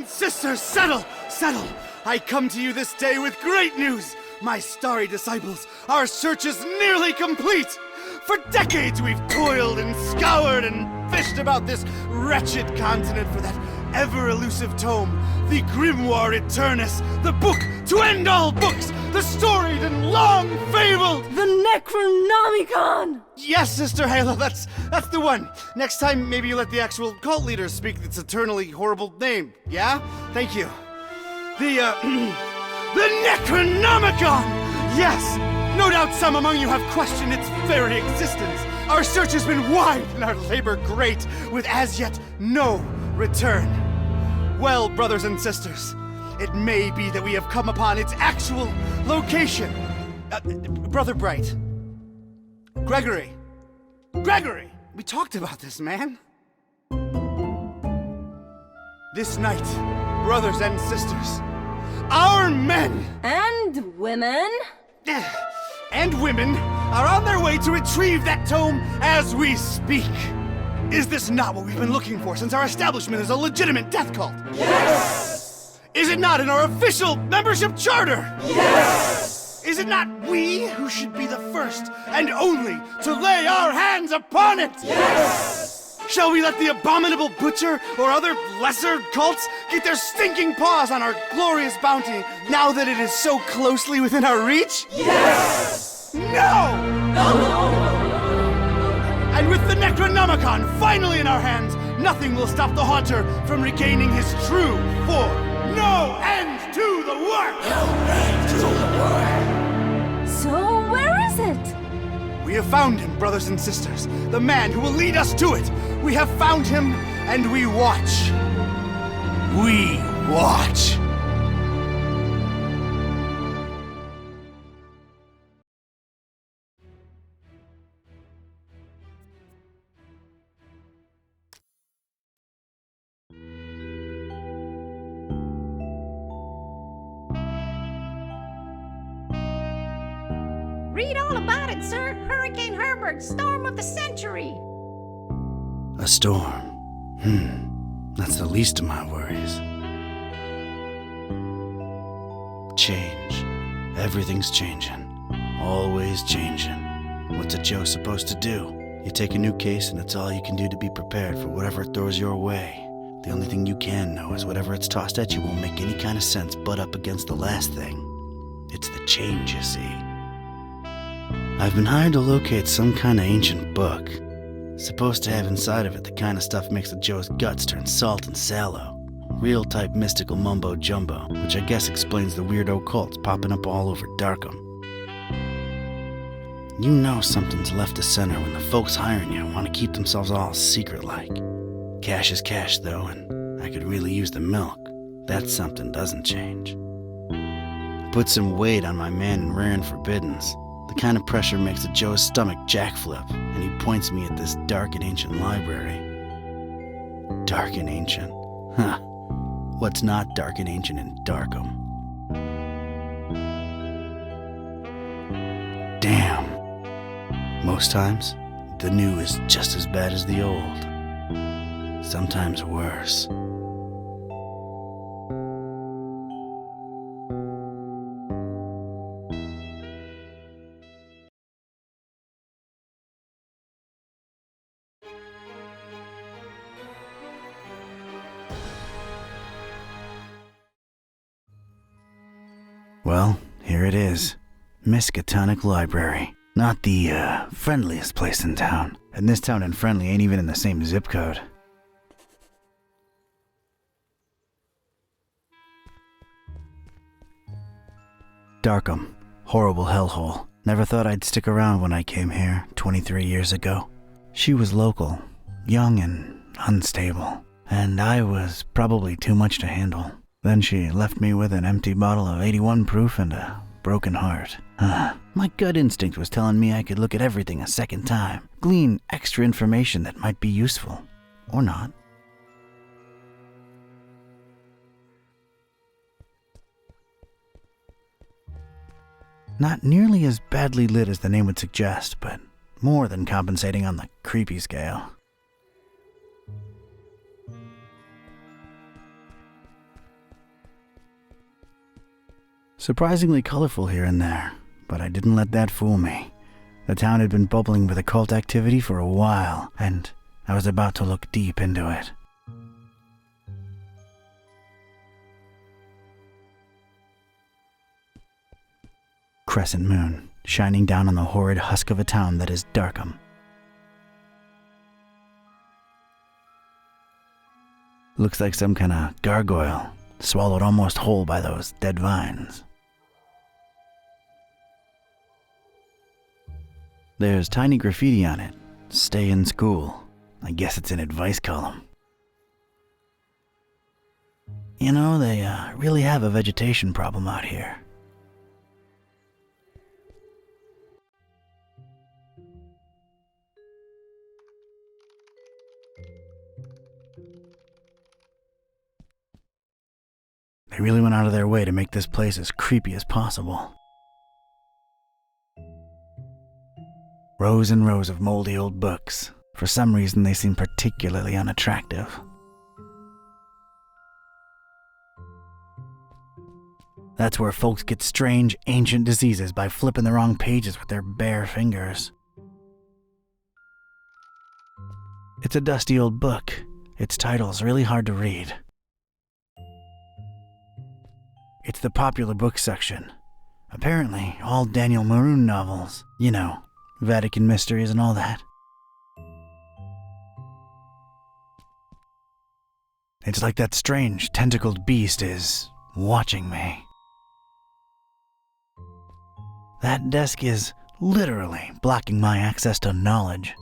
and sisters, settle! I come to you this day with great news. My starry disciples, our search is nearly complete. For decades we've toiled and scoured and fished about this wretched continent for that ever-elusive tome, the Grimoire Eternus, the book to end all books, the storied and long-fabled... The Necronomicon! Yes, Sister Halo, that's the one. Next time, maybe you let the actual cult leader speak its eternally horrible name, yeah? Thank you. The Necronomicon! Yes! No doubt some among you have questioned its very existence. Our search has been wide and our labor great, with as yet no return. Well, brothers and sisters, it may be that we have come upon its actual location. Brother Bright. Gregory, we talked about this, man. This night, brothers and sisters, our men and women are on their way to retrieve that tome as we speak. Is this not what we've been looking for since our establishment is a legitimate death cult? Yes! Is it not in our official membership charter? Yes! Is it not we who should be the first and only to lay our hands upon it? Yes! Shall we let the abominable butcher or other lesser cults get their stinking paws on our glorious bounty now that it is so closely within our reach? Yes! No! No! And with the Necronomicon finally in our hands, nothing will stop the Haunter from regaining his true form. No end to the work! No end to the work! So where is it? We have found him, brothers and sisters. The man who will lead us to it. We have found him, and we watch. We watch. Read all about it, sir. Hurricane Herbert, storm of the century. A storm. That's the least of my worries. Change. Everything's changing. Always changing. What's a Joe supposed to do? You take a new case and it's all you can do to be prepared for whatever it throws your way. The only thing you can know is whatever it's tossed at you won't make any kind of sense butt up against the last thing. It's the change, you see. I've been hired to locate some kind of ancient book. Supposed to have inside of it the kind of stuff makes a Joe's guts turn salt and sallow. Real type mystical mumbo jumbo, which I guess explains the weirdo cults popping up all over Darkham. You know something's left of center when the folks hiring you want to keep themselves all secret-like. Cash is cash, though, and I could really use the milk. That something doesn't change. Put some weight on my man in rare and forbiddens. The kind of pressure makes a Joe's stomach jackflip, and he points me at this dark and ancient library. Dark and ancient? Huh. What's not dark and ancient in Darkham? Damn. Most times, the new is just as bad as the old. Sometimes worse. Well, here it is. Miskatonic Library. Not the, friendliest place in town. And this town and friendly ain't even in the same zip code. Darkham. Horrible hellhole. Never thought I'd stick around when I came here 23 years ago. She was local, young and unstable. And I was probably too much to handle. Then she left me with an empty bottle of 81 proof and a broken heart. My gut instinct was telling me I could look at everything a second time, glean extra information that might be useful, or not. Not nearly as badly lit as the name would suggest, but more than compensating on the creepy scale. Surprisingly colorful here and there, but I didn't let that fool me. The town had been bubbling with occult activity for a while, and I was about to look deep into it. Crescent moon, shining down on the horrid husk of a town that is Darkham. Looks like some kind of gargoyle, swallowed almost whole by those dead vines. There's tiny graffiti on it. Stay in school. I guess it's an advice column. You know, they really have a vegetation problem out here. They really went out of their way to make this place as creepy as possible. Rows and rows of moldy old books. For some reason, they seem particularly unattractive. That's where folks get strange, ancient diseases by flipping the wrong pages with their bare fingers. It's a dusty old book. Its title's really hard to read. It's the popular book section. Apparently, all Daniel Maroon novels. You know, Vatican mysteries and all that. It's like that strange, tentacled beast is watching me. That desk is literally blocking my access to knowledge.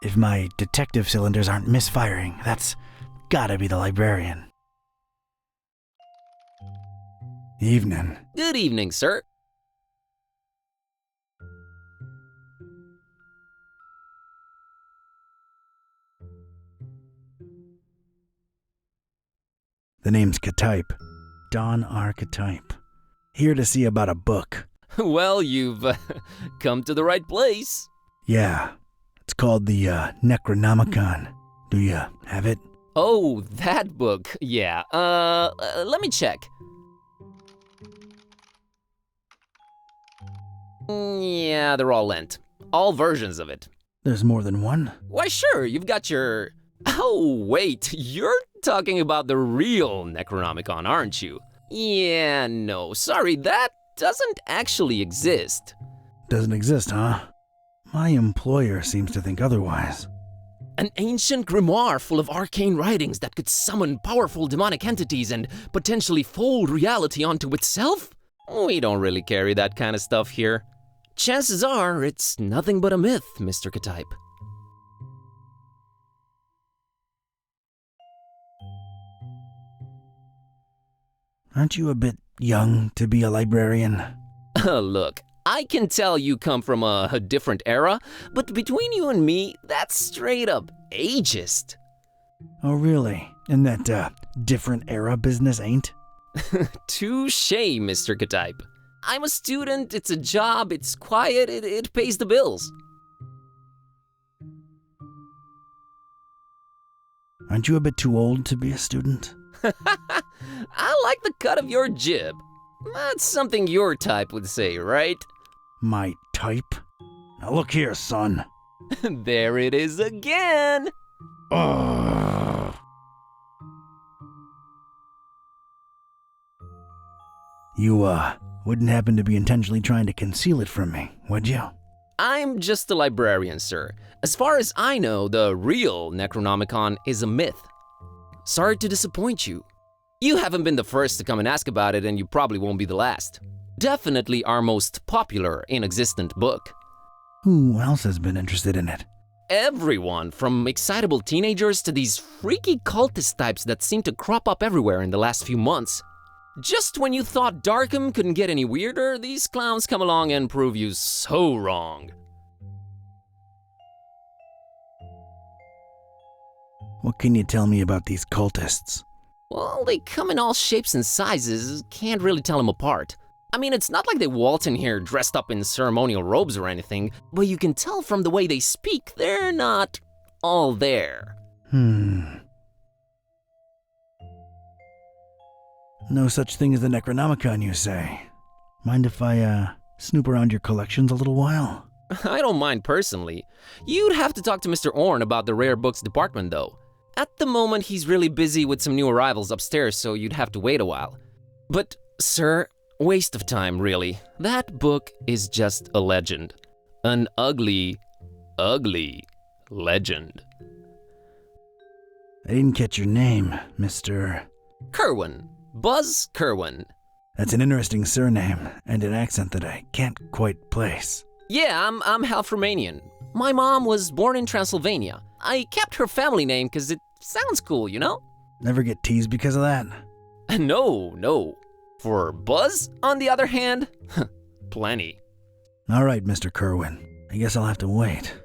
If my detective cylinders aren't misfiring, that's gotta be the librarian. Evening. Good evening, sir. The name's Ktype. Don Archetype. Here to see about a book. Well, you've come to the right place. Yeah, it's called the Necronomicon. Do you have it? Oh, that book. Yeah. Let me check. Yeah, they're all lent. All versions of it. There's more than one? Why, sure, you've got your... Oh, wait, you're talking about the real Necronomicon, aren't you? Yeah, no, sorry, that doesn't actually exist. Doesn't exist, huh? My employer seems to think otherwise. An ancient grimoire full of arcane writings that could summon powerful demonic entities and potentially fold reality onto itself? We don't really carry that kind of stuff here. Chances are, it's nothing but a myth, Mr. Ktype. Aren't you a bit young to be a librarian? Look, I can tell you come from a different era, but between you and me, that's straight up ageist. Oh, really? And that, different era business ain't? Touché, Mr. Ktype. I'm a student, it's a job, it's quiet, it pays the bills. Aren't you a bit too old to be a student? I like the cut of your jib. That's something your type would say, right? My type? Now look here, son. There it is again! Ugh. You, wouldn't happen to be intentionally trying to conceal it from me, would you? I'm just a librarian, sir. As far as I know, the real Necronomicon is a myth. Sorry to disappoint you. You haven't been the first to come and ask about it, and you probably won't be the last. Definitely our most popular inexistent book. Who else has been interested in it? Everyone, from excitable teenagers to these freaky cultist types that seem to crop up everywhere in the last few months. Just when you thought Darkham couldn't get any weirder, these clowns come along and prove you so wrong. What can you tell me about these cultists? Well, they come in all shapes and sizes, can't really tell them apart. I mean, it's not like they waltz in here dressed up in ceremonial robes or anything, but you can tell from the way they speak, they're not all there. No such thing as the Necronomicon, you say? Mind if I, snoop around your collections a little while? I don't mind personally. You'd have to talk to Mr. Orn about the rare books department though. At the moment, he's really busy with some new arrivals upstairs, so you'd have to wait a while. But, sir, waste of time, really. That book is just a legend. An ugly, ugly legend. I didn't catch your name, Mr. Kerwin. Buzz Kerwin. That's an interesting surname and an accent that I can't quite place. Yeah, I'm half Romanian. My mom was born in Transylvania. I kept her family name because it sounds cool, you know? Never get teased because of that? No. For Buzz, on the other hand, plenty. All right, Mr. Kerwin. I guess I'll have to wait.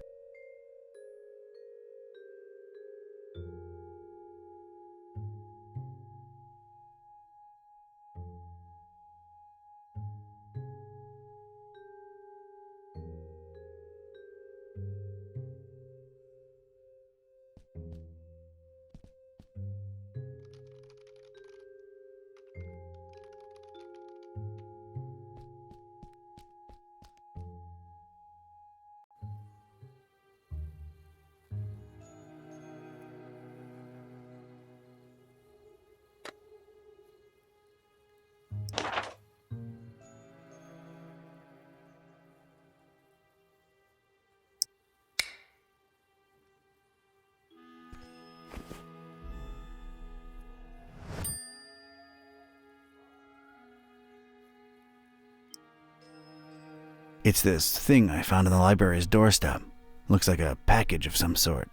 It's this thing I found on the library's doorstep. Looks like a package of some sort.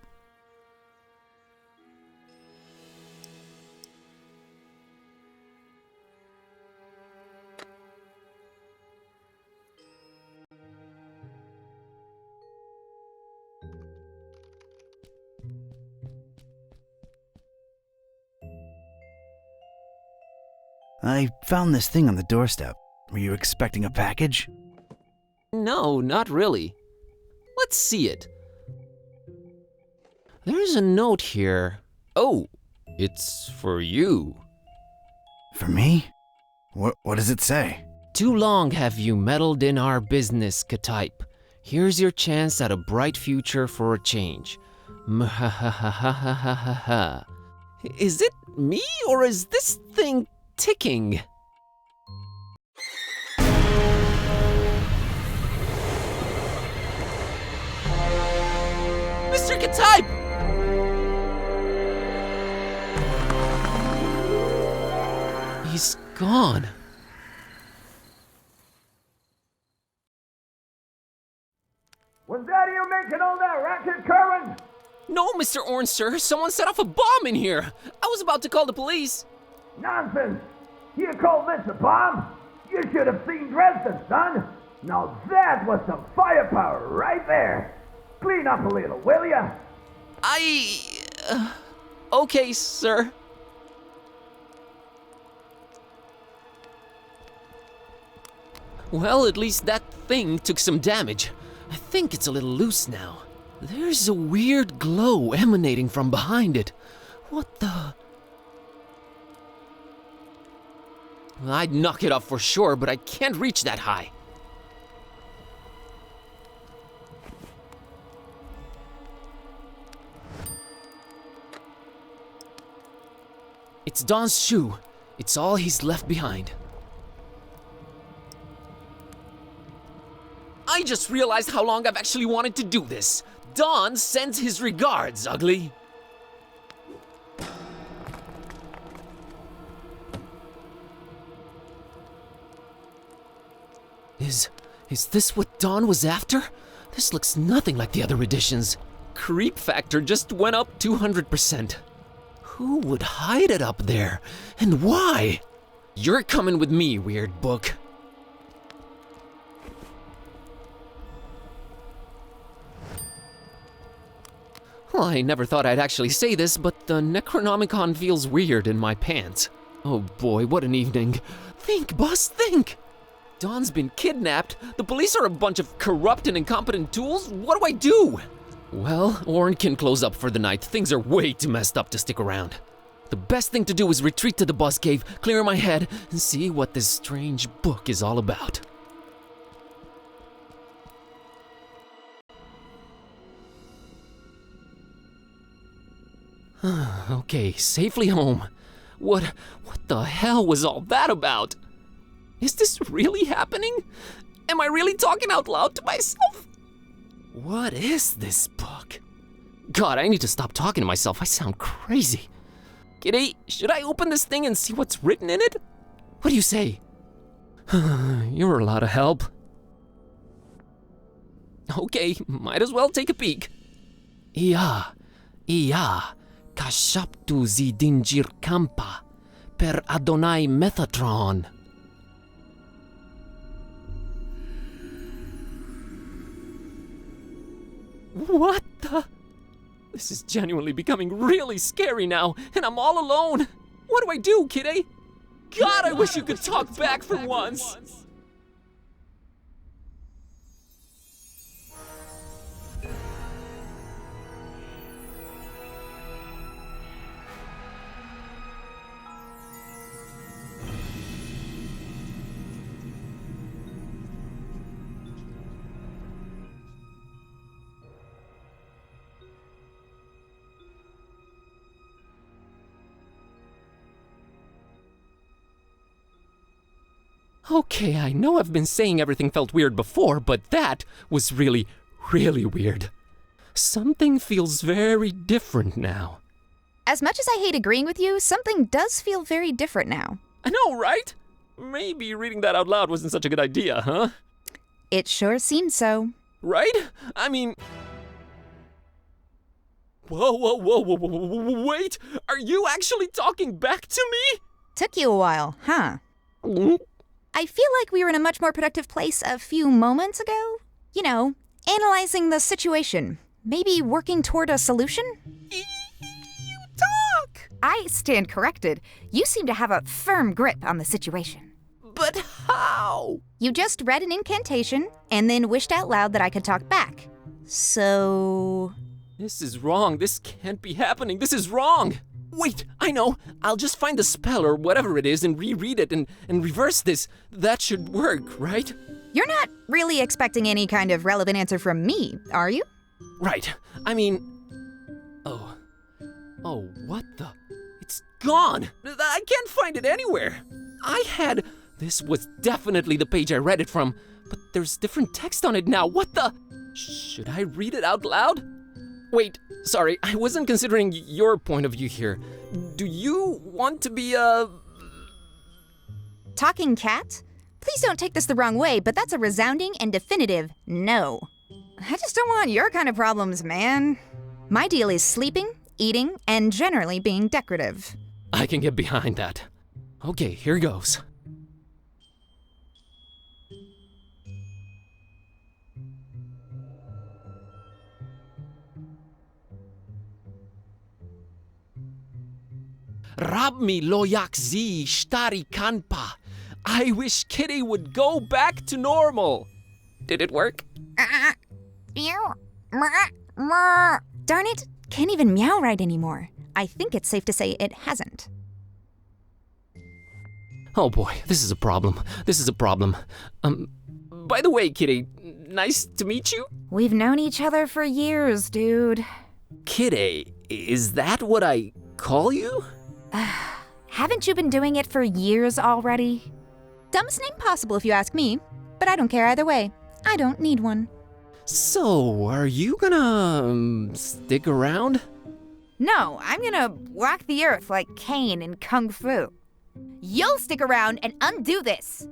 I found this thing on the doorstep. Were you expecting a package? No, not really. Let's see it. There's a note here. Oh, it's for you. For me? What does it say? Too long have you meddled in our business, K-type. Here's your chance at a bright future for a change. Mhahahahahaha. Is it me or is this thing ticking? Mr. K-type! He's gone. Was that you making all that racket, Kerwin? No, Mr. Orange, sir. Someone set off a bomb in here. I was about to call the police. Nonsense! You call this a bomb? You should have seen Dresden, son. Now that was some firepower right there. Clean up a little, will ya? Okay, sir. Well, at least that thing took some damage. I think it's a little loose now. There's a weird glow emanating from behind it. What the? I'd knock it off for sure, but I can't reach that high. It's Don's shoe. It's all he's left behind. I just realized how long I've actually wanted to do this. Don sends his regards, ugly. Is this what Don was after? This looks nothing like the other editions. Creep factor just went up 200%. Who would hide it up there? And why? You're coming with me, weird book. Well, I never thought I'd actually say this, but the Necronomicon feels weird in my pants. Oh boy, what an evening. Think, boss, think! Don's been kidnapped, the police are a bunch of corrupt and incompetent tools, what do I do? Well, Orn can close up for the night, things are way too messed up to stick around. The best thing to do is retreat to the bus cave, clear my head, and see what this strange book is all about. Okay, safely home. What the hell was all that about? Is this really happening? Am I really talking out loud to myself? What is this book? God, I need to stop talking to myself. I sound crazy. Kitty, should I open this thing and see what's written in it? What do you say? You're a lot of help. Okay, might as well take a peek. Iya, kashaptu zidinjir kampa per Adonai Methatron. What the? This is genuinely becoming really scary now, and I'm all alone. What do I do, Kitty? God, I wish you could talk back for once. Okay, I know I've been saying everything felt weird before, but that was really, really weird. Something feels very different now. As much as I hate agreeing with you, something does feel very different now. I know, right? Maybe reading that out loud wasn't such a good idea, huh? It sure seems so. Right? I mean... Whoa, wait! Are you actually talking back to me? Took you a while, huh? I feel like we were in a much more productive place a few moments ago. You know, analyzing the situation. Maybe working toward a solution? You talk! I stand corrected. You seem to have a firm grip on the situation. But how? You just read an incantation and then wished out loud that I could talk back. So... This is wrong. This can't be happening. This is wrong. Wait, I know. I'll just find the spell or whatever it is and reread it and reverse this. That should work, right? You're not really expecting any kind of relevant answer from me, are you? Right. I mean... Oh, what the... It's gone! I can't find it anywhere! This was definitely the page I read it from, but there's different text on it now. What the... Should I read it out loud? Wait, sorry, I wasn't considering your point of view here. Do you want to be a... Talking cat? Please don't take this the wrong way, but that's a resounding and definitive no. I just don't want your kind of problems, man. My deal is sleeping, eating, and generally being decorative. I can get behind that. Okay, here goes. Rabmi loyak zi shtari kanpa. I wish Kitty would go back to normal. Did it work? Darn it, can't even meow right anymore. I think it's safe to say it hasn't. Oh boy, this is a problem. By the way, Kitty, nice to meet you. We've known each other for years, dude. Kitty, is that what I call you? Haven't you been doing it for years already? Dumbest name possible if you ask me, but I don't care either way. I don't need one. So, are you gonna stick around? No, I'm gonna walk the earth like Caine in Kung Fu. You'll stick around and undo this.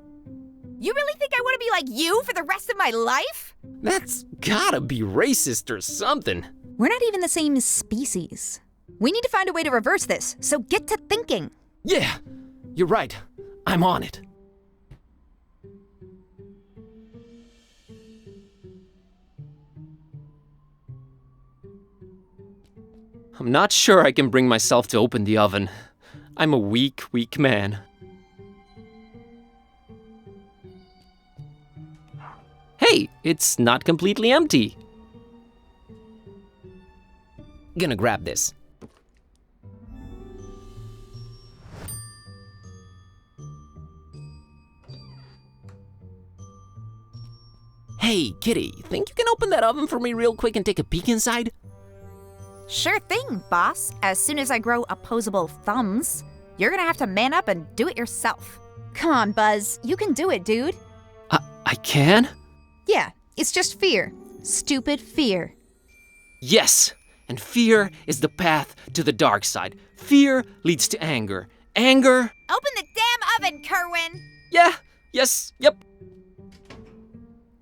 You really think I want to be like you for the rest of my life? That's gotta be racist or something. We're not even the same species. We need to find a way to reverse this, so get to thinking. Yeah, you're right. I'm on it. I'm not sure I can bring myself to open the oven. I'm a weak man. Hey, it's not completely empty. Gonna grab this. Hey, Kitty, think you can open that oven for me real quick and take a peek inside? Sure thing, boss. As soon as I grow opposable thumbs, you're gonna have to man up and do it yourself. Come on, Buzz. You can do it, dude. I can? Yeah, it's just fear. Stupid fear. Yes! And fear is the path to the dark side. Fear leads to anger. Anger... Open the damn oven, Kerwin! Yeah, yes, yep.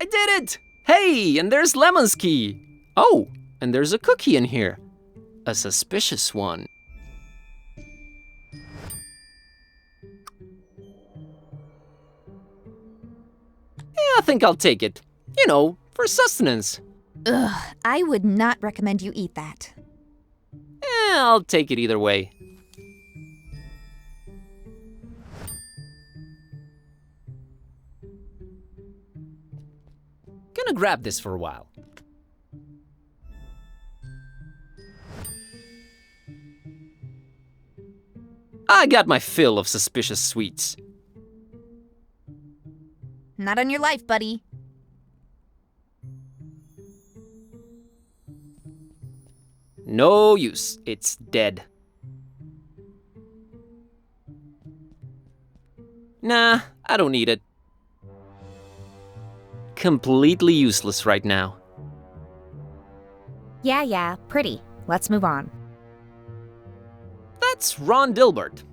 I did it! Hey, and there's Lemon's key. Oh, and there's a cookie in here. A suspicious one. Yeah, I think I'll take it. You know, for sustenance. Ugh, I would not recommend you eat that. I'll take it either way. Gonna grab this for a while. I got my fill of suspicious sweets. Not on your life, buddy. No use, it's dead. Nah, I don't need it. Completely useless right now. Yeah, pretty. Let's move on. That's Ron Dilbert.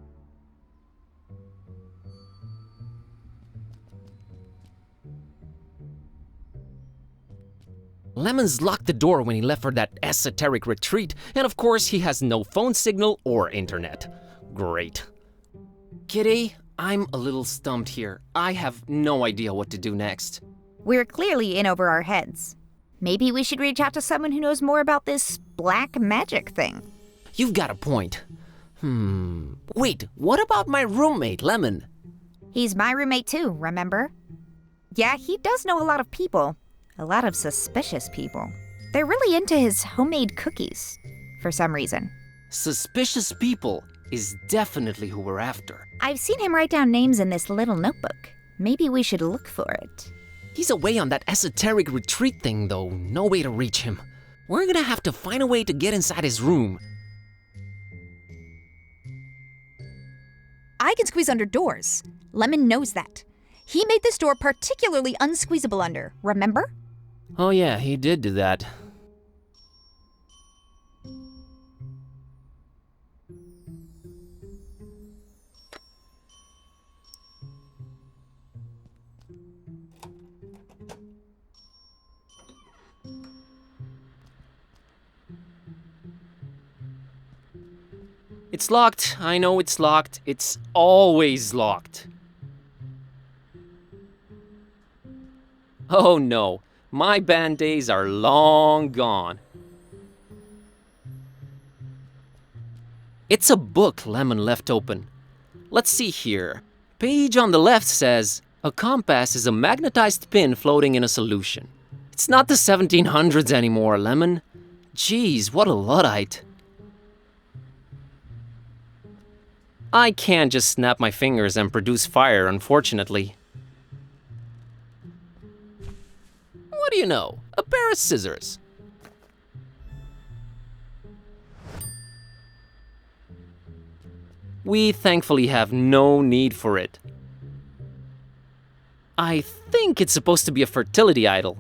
Lemons locked the door when he left for that esoteric retreat, and of course he has no phone signal or internet. Great. Kitty, I'm a little stumped here. I have no idea what to do next. We're clearly in over our heads. Maybe we should reach out to someone who knows more about this black magic thing. You've got a point. Wait, what about my roommate, Lemon? He's my roommate too, remember? Yeah, he does know a lot of people. A lot of suspicious people. They're really into his homemade cookies, for some reason. Suspicious people is definitely who we're after. I've seen him write down names in this little notebook. Maybe we should look for it. He's away on that esoteric retreat thing, though. No way to reach him. We're gonna have to find a way to get inside his room. I can squeeze under doors. Lemon knows that. He made this door particularly unsqueezable under, remember? Oh yeah, he did do that. It's locked. I know it's locked. It's always locked. Oh no, my band days are long gone. It's a book Lemon left open. Let's see here. Page on the left says, a compass is a magnetized pin floating in a solution. It's not the 1700s anymore, Lemon. Jeez, what a Luddite. I can't just snap my fingers and produce fire, unfortunately. What do you know? A pair of scissors. We thankfully have no need for it. I think it's supposed to be a fertility idol.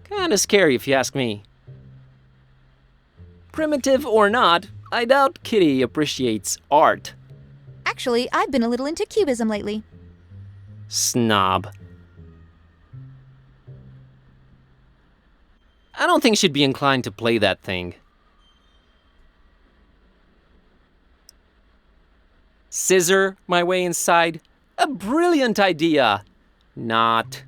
Kinda scary if you ask me. Primitive or not, I doubt Kitty appreciates art. Actually, I've been a little into cubism lately. Snob. I don't think she'd be inclined to play that thing. Scissor my way inside? A brilliant idea. Not.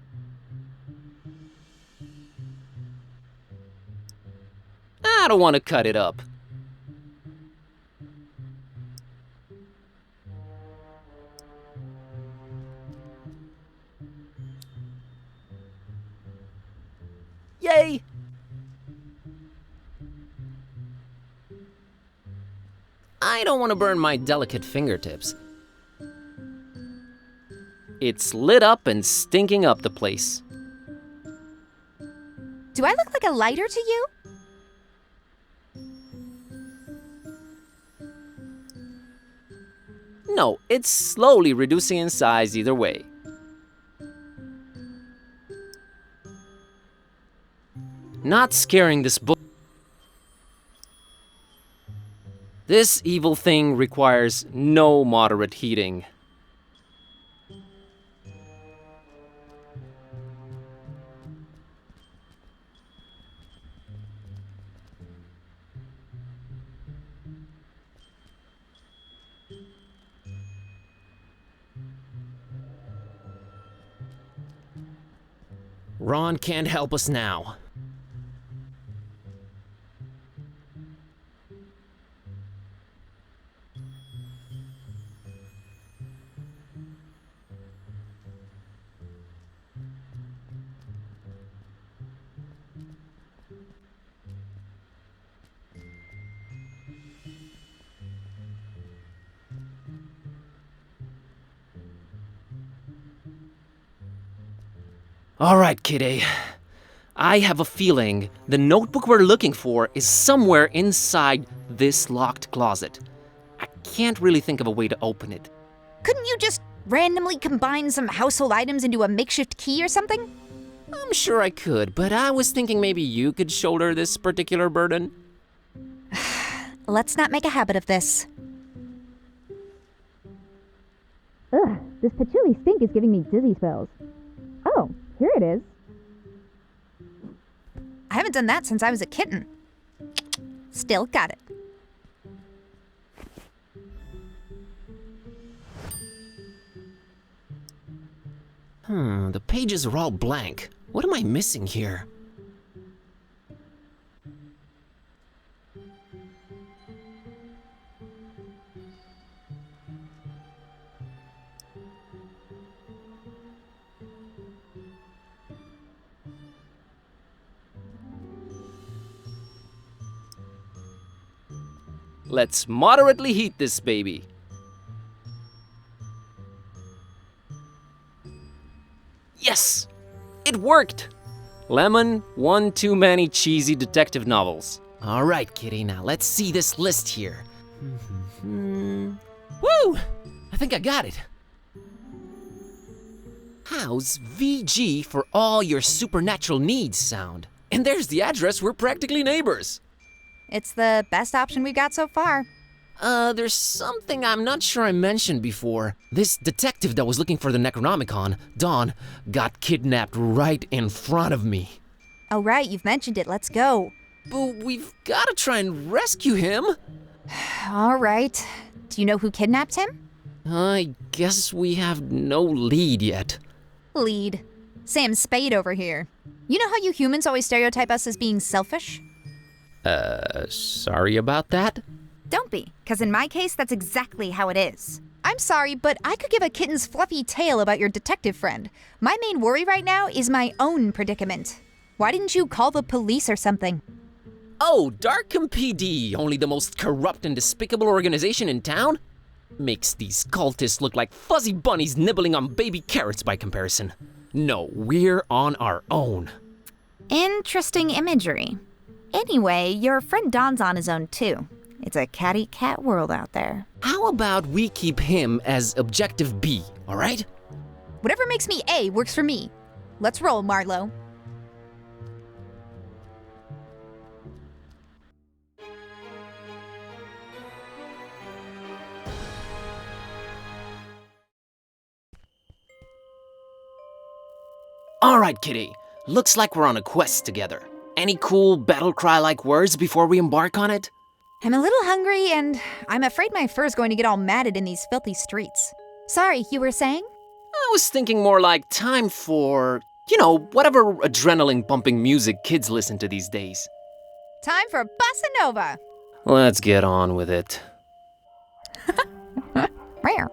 I don't want to cut it up. Yay! I don't want to burn my delicate fingertips. It's lit up and stinking up the place. Do I look like a lighter to you? No, it's slowly reducing in size either way. Not scaring this book. This evil thing requires no moderate heating. Ron can't help us now. All right, kiddo. I have a feeling the notebook we're looking for is somewhere inside this locked closet. I can't really think of a way to open it. Couldn't you just randomly combine some household items into a makeshift key or something? I'm sure I could, but I was thinking maybe you could shoulder this particular burden. Let's not make a habit of this. Ugh, this patchouli stink is giving me dizzy spells. Oh, here it is. I haven't done that since I was a kitten. Still got it. The pages are all blank. What am I missing here? Let's moderately heat this baby. Yes! It worked! Lemon, one too many cheesy detective novels. All right, kitty, now let's see this list here. Woo! I think I got it. How's VG for all your supernatural needs sound? And there's the address, we're practically neighbors. It's the best option we've got so far. There's something I'm not sure I mentioned before. This detective that was looking for the Necronomicon, Dawn, got kidnapped right in front of me. Oh right, you've mentioned it, let's go. But we've gotta try and rescue him. All right. Do you know who kidnapped him? I guess we have no lead yet. Lead. Sam Spade over here. You know how you humans always stereotype us as being selfish? Sorry about that? Don't be, because in my case, that's exactly how it is. I'm sorry, but I could give a kitten's fluffy tale about your detective friend. My main worry right now is my own predicament. Why didn't you call the police or something? Oh, Darkham PD, only the most corrupt and despicable organization in town? Makes these cultists look like fuzzy bunnies nibbling on baby carrots by comparison. No, we're on our own. Interesting imagery. Anyway, your friend Don's on his own too. It's a catty-cat world out there. How about we keep him as objective B, all right? Whatever makes me A works for me. Let's roll, Marlowe. All right, kitty. Looks like we're on a quest together. Any cool battle cry-like words before we embark on it? I'm a little hungry, and I'm afraid my fur's going to get all matted in these filthy streets. Sorry, you were saying? I was thinking more like time for, whatever adrenaline-pumping music kids listen to these days. Time for Bossa Nova! Let's get on with it. Rare.